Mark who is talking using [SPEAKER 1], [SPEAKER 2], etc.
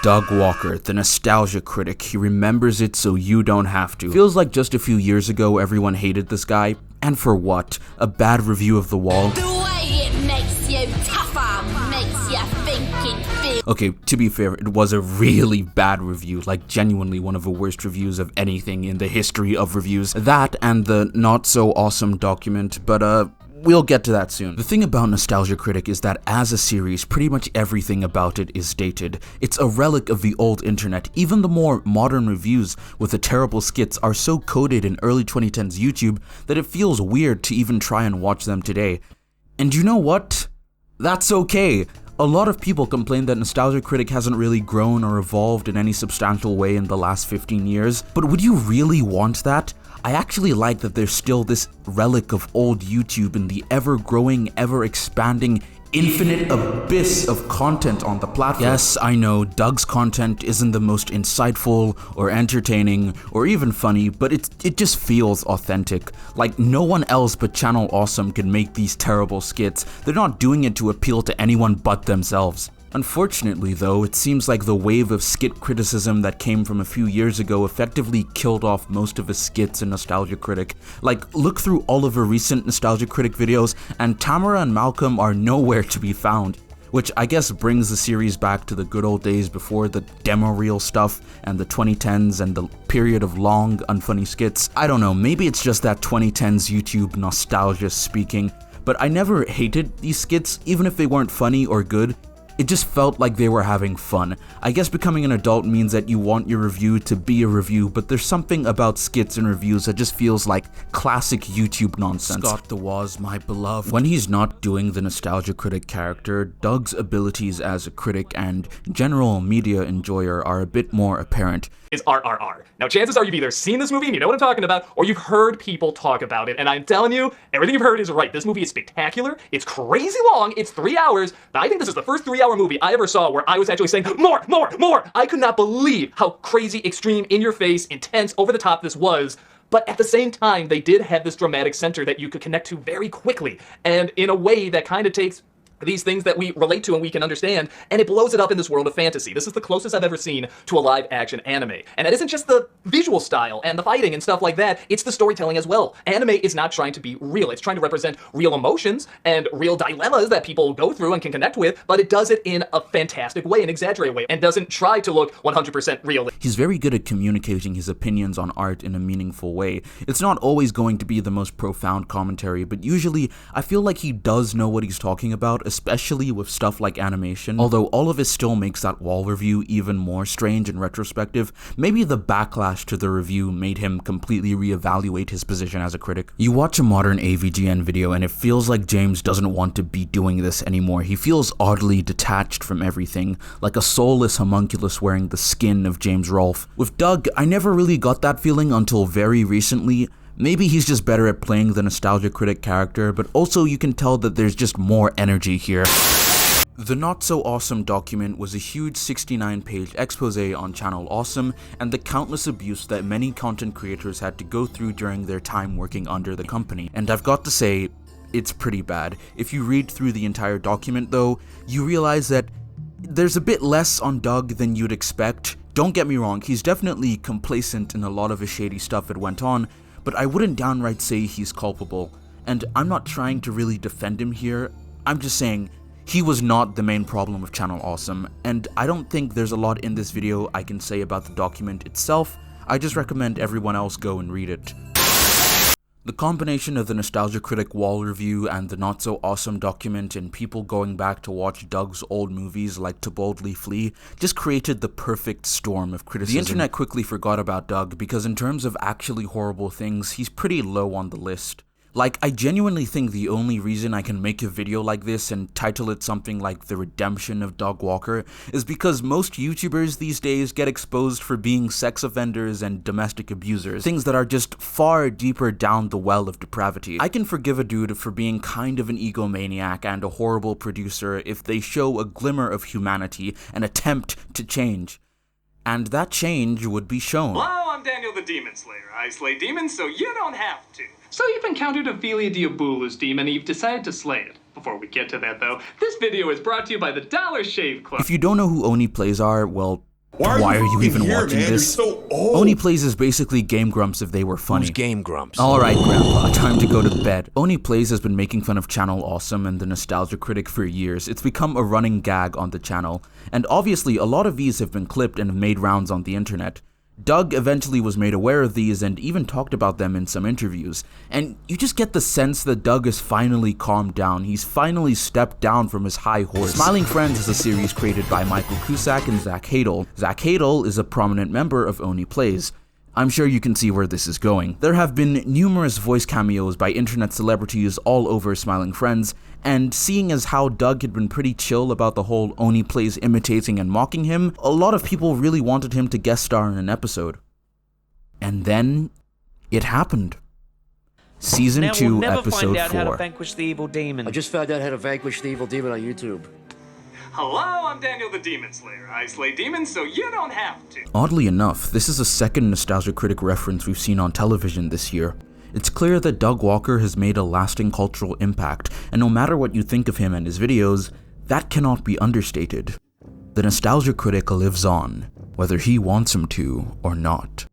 [SPEAKER 1] Doug Walker, the Nostalgia Critic. He remembers it so you don't have to. Feels like just a few years ago everyone hated this guy. And for what? A bad review of The Wall?
[SPEAKER 2] The way it makes you tougher, makes you thinking big.
[SPEAKER 1] Okay, to be fair, it was a really bad review, like genuinely one of the worst reviews of anything in the history of reviews. That and the not so awesome document, but we'll get to that soon. The thing about Nostalgia Critic is that as a series, pretty much everything about it is dated. It's a relic of the old internet. Even the more modern reviews with the terrible skits are so coded in early 2010s YouTube that it feels weird to even try and watch them today. And you know what? That's okay. A lot of people complain that Nostalgia Critic hasn't really grown or evolved in any substantial way in the last 15 years, but would you really want that? I actually like that there's still this relic of old YouTube in the ever-growing, ever-expanding, infinite abyss of content on the platform. Yes, I know, Doug's content isn't the most insightful, or entertaining, or even funny, but it just feels authentic. Like, no one else but Channel Awesome can make these terrible skits. They're not doing it to appeal to anyone but themselves. Unfortunately though, it seems like the wave of skit criticism that came from a few years ago effectively killed off most of his skits in Nostalgia Critic. Like, look through all of her recent Nostalgia Critic videos, and Tamara and Malcolm are nowhere to be found. Which I guess brings the series back to the good old days before the demo reel stuff and the 2010s and the period of long, unfunny skits. I don't know, maybe it's just that 2010s YouTube nostalgia speaking, but I never hated these skits, even if they weren't funny or good. It just felt like they were having fun. I guess becoming an adult means that you want your review to be a review, but there's something about skits and reviews that just feels like classic YouTube nonsense. Scott the Woz, my beloved. When he's not doing the Nostalgia Critic character, Doug's abilities as a critic and general media enjoyer are a bit more apparent.
[SPEAKER 3] Is RRR. Now, chances are you've either seen this movie and you know what I'm talking about, or you've heard people talk about it, and I'm telling you, everything you've heard is right. This movie is spectacular, it's crazy long, it's 3 hours, but I think this is the first 3-hour movie I ever saw where I was actually saying, more, more, more! I could not believe how crazy, extreme, in-your-face, intense, over-the-top this was. But at the same time, they did have this dramatic center that you could connect to very quickly, and in a way that kind of takes these things that we relate to and we can understand, and it blows it up in this world of fantasy. This is the closest I've ever seen to a live-action anime. And it isn't just the visual style and the fighting and stuff like that, it's the storytelling as well. Anime is not trying to be real. It's trying to represent real emotions and real dilemmas that people go through and can connect with, but it does it in a fantastic way, an exaggerated way, and doesn't try to look 100% real.
[SPEAKER 1] He's very good at communicating his opinions on art in a meaningful way. It's not always going to be the most profound commentary, but usually I feel like he does know what he's talking about, especially with stuff like animation. Although all of it still makes that Wall review even more strange in retrospective, maybe the backlash to the review made him completely reevaluate his position as a critic. You watch a modern AVGN video and it feels like James doesn't want to be doing this anymore. He feels oddly detached from everything, like a soulless homunculus wearing the skin of James Rolfe. With Doug, I never really got that feeling until very recently. Maybe he's just better at playing the Nostalgia Critic character, but also you can tell that there's just more energy here. The Not So Awesome document was a huge 69-page expose on Channel Awesome and the countless abuse that many content creators had to go through during their time working under the company. And I've got to say, it's pretty bad. If you read through the entire document though, you realize that there's a bit less on Doug than you'd expect. Don't get me wrong, he's definitely complacent in a lot of the shady stuff that went on, but I wouldn't downright say he's culpable. And I'm not trying to really defend him here, I'm just saying he was not the main problem of Channel Awesome, and I don't think there's a lot in this video I can say about the document itself. I just recommend everyone else go and read it. The combination of the Nostalgia Critic Wall review and the Not So Awesome document and people going back to watch Doug's old movies like To Boldly Flee just created the perfect storm of criticism. The internet quickly forgot about Doug because in terms of actually horrible things, he's pretty low on the list. Like, I genuinely think the only reason I can make a video like this and title it something like The Redemption of Doug Walker is because most YouTubers these days get exposed for being sex offenders and domestic abusers, things that are just far deeper down the well of depravity. I can forgive a dude for being kind of an egomaniac and a horrible producer if they show a glimmer of humanity and attempt to change. And that change would be shown.
[SPEAKER 3] Hello, I'm Daniel the Demon Slayer. I slay demons so you don't have to. So you've encountered Ophelia Diabulu's demon and you've decided to slay it. Before we get to that though, this video is brought to you by the Dollar Shave Club.
[SPEAKER 1] If you don't know who Oni plays are, well, Why are you even
[SPEAKER 4] here,
[SPEAKER 1] watching
[SPEAKER 4] man?
[SPEAKER 1] this?
[SPEAKER 4] You're so old.
[SPEAKER 1] Oni Plays is basically Game Grumps if they were funny.
[SPEAKER 5] Who's Game Grumps?
[SPEAKER 1] Alright, Grandpa, time to go to bed. Oni Plays has been making fun of Channel Awesome and the Nostalgia Critic for years. It's become a running gag on the channel. And obviously, a lot of these have been clipped and have made rounds on the internet. Doug eventually was made aware of these and even talked about them in some interviews. And you just get the sense that Doug has finally calmed down. He's finally stepped down from his high horse. Smiling Friends is a series created by Michael Cusack and Zach Hadel. Zach Hadel is a prominent member of Oni Plays. I'm sure you can see where this is going. There have been numerous voice cameos by internet celebrities all over Smiling Friends, and seeing as how Doug had been pretty chill about the whole Oni Plays imitating and mocking him, a lot of people really wanted him to guest star in an episode. And then, it happened. Season 2,
[SPEAKER 6] never
[SPEAKER 1] Episode
[SPEAKER 6] find out
[SPEAKER 1] 4.
[SPEAKER 6] how to vanquish the evil demon.
[SPEAKER 7] I just found out how to vanquish the evil demon on YouTube.
[SPEAKER 3] Hello, I'm Daniel the Demon Slayer. I slay demons so you don't have to.
[SPEAKER 1] Oddly enough, this is the second Nostalgia Critic reference we've seen on television this year. It's clear that Doug Walker has made a lasting cultural impact, and no matter what you think of him and his videos, that cannot be understated. The Nostalgia Critic lives on, whether he wants him to or not.